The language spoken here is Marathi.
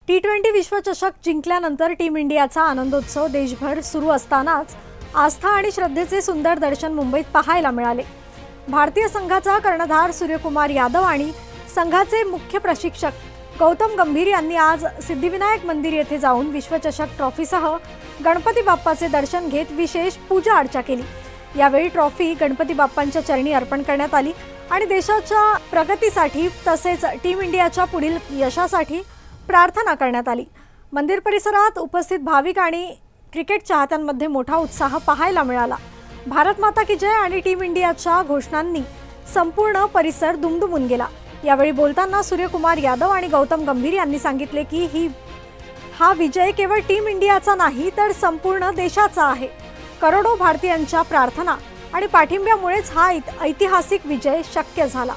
T20 विश्वचषक जिंकल्यानंतर टीम इंडियाचा आनंदोत्सव देशभर सुरू असतानाच आस्था आणि श्रद्धेचे सुंदर दर्शन मुंबईत पाहायला मिळाले। भारतीय संघाचा कर्णधार सूर्यकुमार यादव आणि संघाचे मुख्य प्रशिक्षक गौतम गंभीर यांनी आज सिद्धिविनायक मंदिर येथे जाऊन विश्वचषक ट्रॉफीसह गणपती बाप्पाचे दर्शन घेत विशेष पूजा अर्चा केली। यावेळी ट्रॉफी गणपती बाप्पांच्या चरणी अर्पण करण्यात आली आणि देशाच्या प्रगतीसाठी तसेच टीम इंडियाच्या पुढील यशासाठी प्रार्थना करण्यात आली। मंदिर परिसरात उपस्थित भाविक आणि क्रिकेट चाहत्यांमध्ये मोठा उत्साह पाहायला मिळाला। भारत माता की जय आणि टीम इंडियाच्या घोषणांनी संपूर्ण परिसर दुमदुमून गेला। यावेळी बोलताना सूर्यकुमार यादव आणि गौतम गंभीर यांनी सांगितले की हा विजय केवळ टीम इंडियाचा नाही तर संपूर्ण देशाचा आहे। करोडो भारतीयांच्या प्रार्थना आणि पाठिंब्यामुळेच हा ऐतिहासिक विजय शक्य झाला।